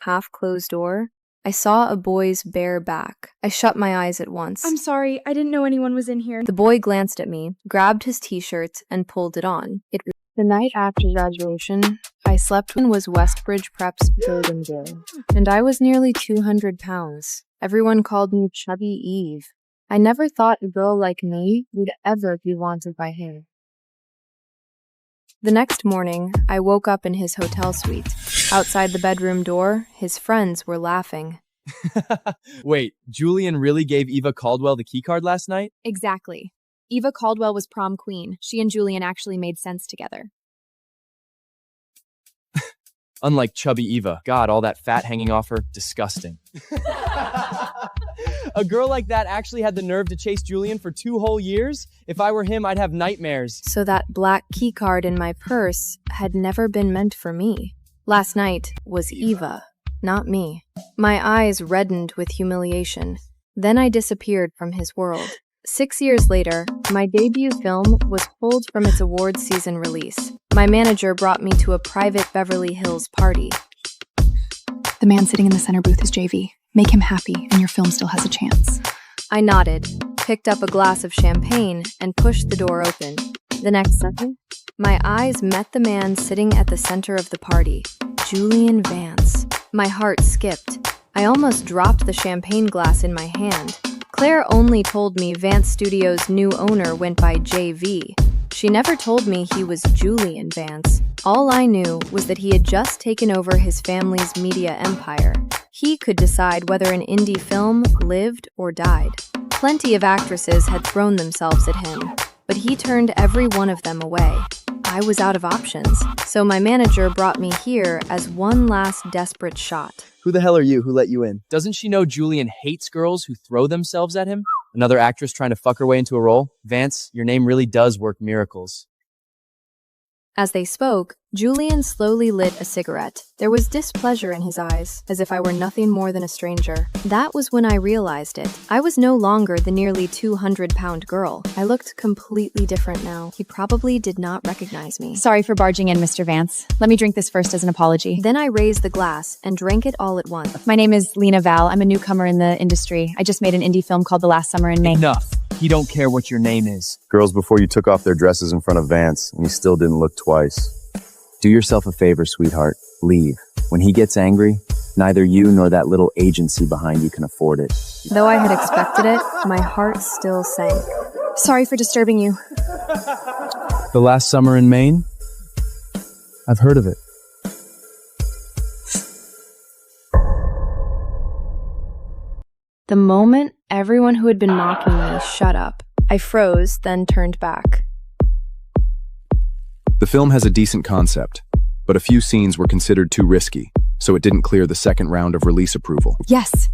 half-closed door, I saw a boy's bare back. I shut my eyes at once. I'm sorry, I didn't know anyone was in here. The boy glanced at me, grabbed his t-shirt, and pulled it on. The night after graduation, I slept when was Westbridge Prep's building day, and I was nearly 200 pounds. Everyone called me Chubby Eve. I never thought a girl like me would ever be wanted by him. The next morning, I woke up in his hotel suite. Outside the bedroom door, his friends were laughing. Wait, Julian really gave Eva Caldwell the keycard last night? Exactly. Eva Caldwell was prom queen. She and Julian actually made sense together. Unlike chubby Eva. God, all that fat hanging off her, disgusting. A girl like that actually had the nerve to chase Julian for 2 whole years? If I were him, I'd have nightmares. So that black keycard in my purse had never been meant for me. Last night was Eva, not me. My eyes reddened with humiliation. Then I disappeared from his world. 6 years later, my debut film was pulled from its awards season release. My manager brought me to a private Beverly Hills party. The man sitting in the center booth is JV. Make him happy, and your film still has a chance. I nodded, picked up a glass of champagne, and pushed the door open. The next second, my eyes met the man sitting at the center of the party, Julian Vance. My heart skipped. I almost dropped the champagne glass in my hand. Claire only told me Vance Studios' new owner went by JV. She never told me he was Julian Vance. All I knew was that he had just taken over his family's media empire. He could decide whether an indie film lived or died. Plenty of actresses had thrown themselves at him, but he turned every one of them away. I was out of options, so my manager brought me here as one last desperate shot. Who the hell are you? Who let you in? Doesn't she know Julian hates girls who throw themselves at him? Another actress trying to fuck her way into a role? Vance, your name really does work miracles. As they spoke, Julian slowly lit a cigarette. There was displeasure in his eyes, as if I were nothing more than a stranger. That was when I realized it. I was no longer the nearly 200-pound girl. I looked completely different now. He probably did not recognize me. Sorry for barging in, Mr. Vance. Let me drink this first as an apology. Then I raised the glass and drank it all at once. My name is Lena Vale. I'm a newcomer in the industry. I just made an indie film called The Last Summer in May. Enough. He don't care what your name is. Girls before you took off their dresses in front of Vance, and he still didn't look twice. Do yourself a favor, sweetheart. Leave. When he gets angry, neither you nor that little agency behind you can afford it. Though I had expected it, my heart still sank. Sorry for disturbing you. The Last Summer in Maine? I've heard of it. The moment everyone who had been mocking me shut up, I froze, then turned back. The film has a decent concept, but a few scenes were considered too risky, so it didn't clear the second round of release approval. Yes,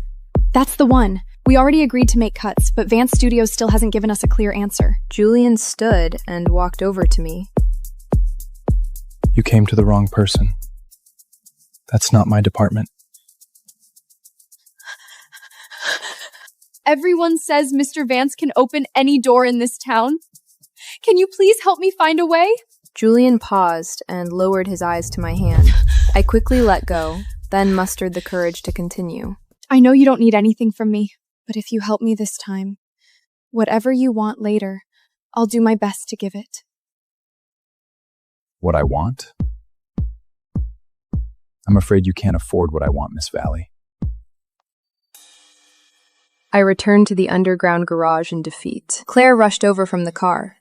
that's the one. We already agreed to make cuts, but Vance Studios still hasn't given us a clear answer. Julian stood and walked over to me. You came to the wrong person. That's not my department. Everyone says Mr. Vance can open any door in this town. Can you please help me find a way? Julian paused and lowered his eyes to my hand. I quickly let go, then mustered the courage to continue. I know you don't need anything from me, but if you help me this time, whatever you want later, I'll do my best to give it. What I want? I'm afraid you can't afford what I want, Miss Valley. I returned to the underground garage in defeat. Claire rushed over from the car.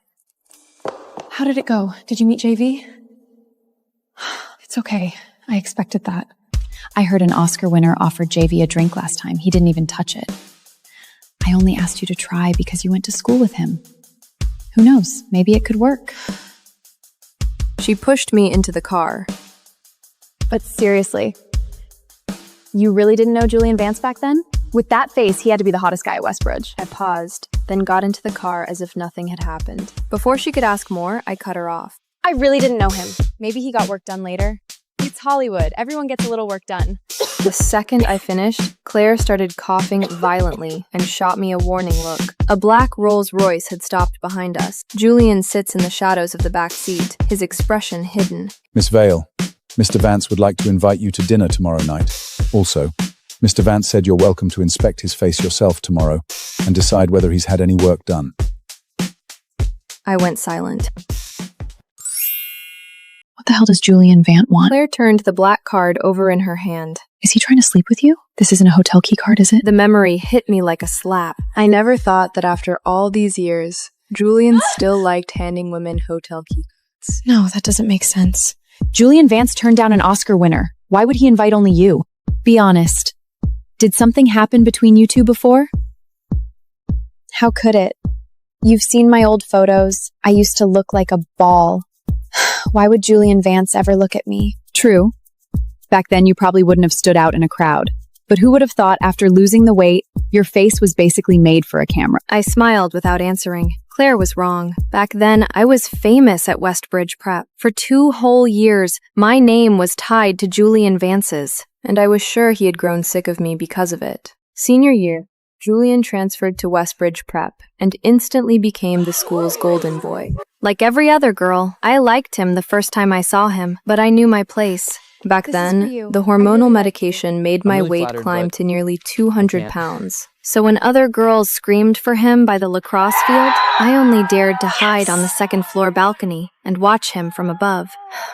How did it go? Did you meet JV? It's okay. I expected that. I heard an Oscar winner offered JV a drink last time. He didn't even touch it. I only asked you to try because you went to school with him. Who knows? Maybe it could work. She pushed me into the car. But seriously, you really didn't know Julian Vance back then? With that face, he had to be the hottest guy at Westbridge. I paused, then got into the car as if nothing had happened. Before she could ask more, I cut her off. I really didn't know him. Maybe he got work done later. It's Hollywood. Everyone gets a little work done. The second I finished, Claire started coughing violently and shot me a warning look. A black Rolls Royce had stopped behind us. Julian sits in the shadows of the back seat, his expression hidden. Miss Vale, Mr. Vance would like to invite you to dinner tomorrow night. Also, Mr. Vance said you're welcome to inspect his face yourself tomorrow and decide whether he's had any work done. I went silent. What the hell does Julian Vance want? Claire turned the black card over in her hand. Is he trying to sleep with you? This isn't a hotel key card, is it? The memory hit me like a slap. I never thought that after all these years, Julian still liked handing women hotel key cards. No, that doesn't make sense. Julian Vance turned down an Oscar winner. Why would he invite only you? Be honest. Did something happen between you two before? How could it? You've seen my old photos. I used to look like a ball. Why would Julian Vance ever look at me? True. Back then, you probably wouldn't have stood out in a crowd. But who would have thought after losing the weight, your face was basically made for a camera? I smiled without answering. Claire was wrong. Back then, I was famous at Westbridge Prep. For 2 whole years, my name was tied to Julian Vance's, and I was sure he had grown sick of me because of it. Senior year, Julian transferred to Westbridge Prep and instantly became the school's golden boy. Like every other girl, I liked him the first time I saw him, but I knew my place. Back then, the hormonal medication made my weight climb to nearly 200 pounds. So when other girls screamed for him by the lacrosse field, I only dared to hide on the second-floor balcony and watch him from above.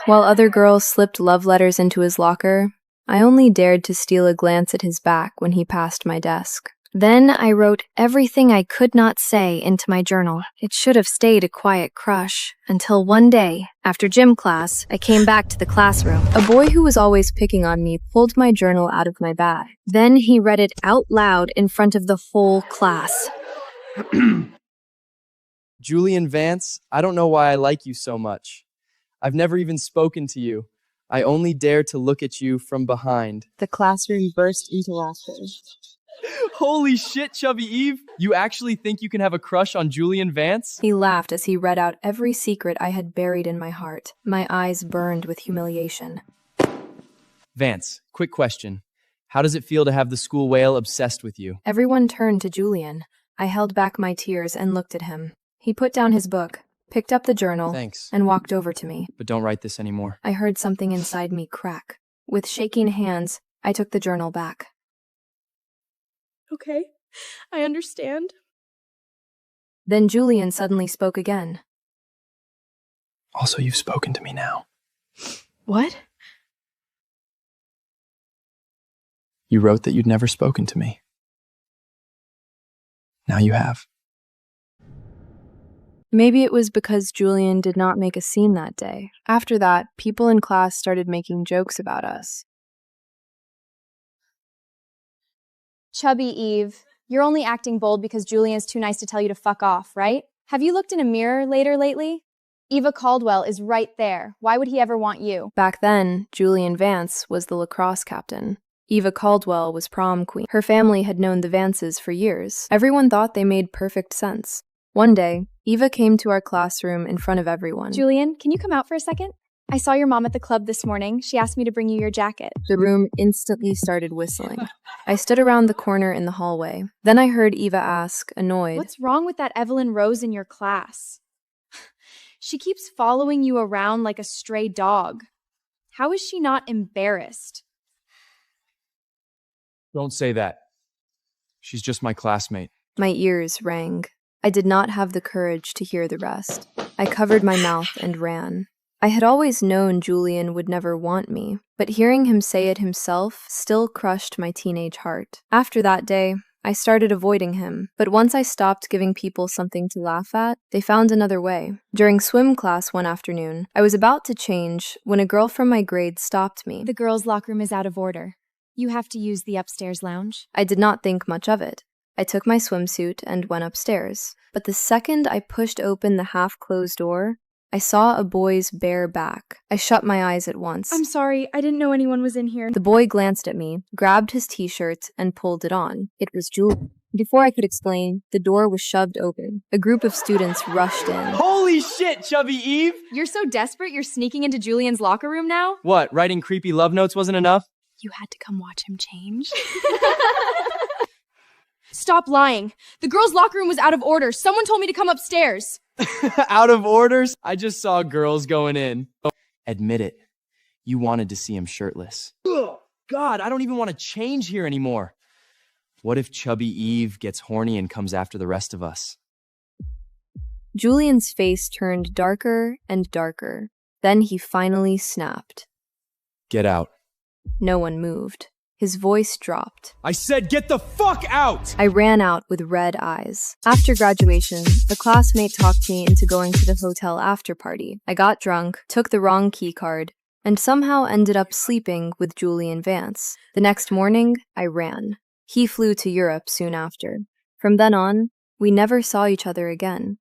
While other girls slipped love letters into his locker, I only dared to steal a glance at his back when he passed my desk. Then I wrote everything I could not say into my journal. It should have stayed a quiet crush, until one day, after gym class, I came back to the classroom. A boy who was always picking on me pulled my journal out of my bag. Then he read it out loud in front of the whole class. Julian Vance, I don't know why I like you so much. I've never even spoken to you. I only dare to look at you from behind. The classroom burst into laughter. Holy shit, Chubby Eve! You actually think you can have a crush on Julian Vance? He laughed as he read out every secret I had buried in my heart. My eyes burned with humiliation. Vance, quick question. How does it feel to have the school whale obsessed with you? Everyone turned to Julian. I held back my tears and looked at him. He put down his book, picked up the journal, and walked over to me. But don't write this anymore. I heard something inside me crack. With shaking hands, I took the journal back. Okay, I understand. Then Julian suddenly spoke again. Also, you've spoken to me now. What? You wrote that you'd never spoken to me. Now you have. Maybe it was because Julian did not make a scene that day. After that, people in class started making jokes about us. Chubby Eve, you're only acting bold because Julian's too nice to tell you to fuck off, right? Have you looked in a mirror lately? Eva Caldwell is right there. Why would he ever want you? Back then, Julian Vance was the lacrosse captain. Eva Caldwell was prom queen. Her family had known the Vances for years. Everyone thought they made perfect sense. One day, Eva came to our classroom in front of everyone. Julian, can you come out for a second? I saw your mom at the club this morning. She asked me to bring you your jacket. The room instantly started whistling. I stood around the corner in the hallway. Then I heard Eva ask, annoyed, "What's wrong with that Evelyn Rose in your class? She keeps following you around like a stray dog. How is she not embarrassed?" Don't say that. She's just my classmate. My ears rang. I did not have the courage to hear the rest. I covered my mouth and ran. I had always known Julian would never want me, but hearing him say it himself still crushed my teenage heart. After that day, I started avoiding him, but once I stopped giving people something to laugh at, they found another way. During swim class one afternoon, I was about to change when a girl from my grade stopped me. "The girls' locker room is out of order. You have to use the upstairs lounge." I did not think much of it. I took my swimsuit and went upstairs, but the second I pushed open the half-closed door, I saw a boy's bare back. I shut my eyes at once. "I'm sorry, I didn't know anyone was in here." The boy glanced at me, grabbed his t-shirt, and pulled it on. It was Julian. Before I could explain, the door was shoved open. A group of students rushed in. Holy shit, Chubby Eve! You're so desperate you're sneaking into Julian's locker room now? What, writing creepy love notes wasn't enough? You had to come watch him change? Stop lying. The girls' locker room was out of order. Someone told me to come upstairs. Out of orders? I just saw girls going in. Admit it. You wanted to see him shirtless. God, I don't even want to change here anymore. What if Chubby Eve gets horny and comes after the rest of us? Julian's face turned darker and darker. Then he finally snapped. Get out. No one moved. His voice dropped. I said get the fuck out! I ran out with red eyes. After graduation, a classmate talked me into going to the hotel after party. I got drunk, took the wrong key card, and somehow ended up sleeping with Julian Vance. The next morning, I ran. He flew to Europe soon after. From then on, we never saw each other again.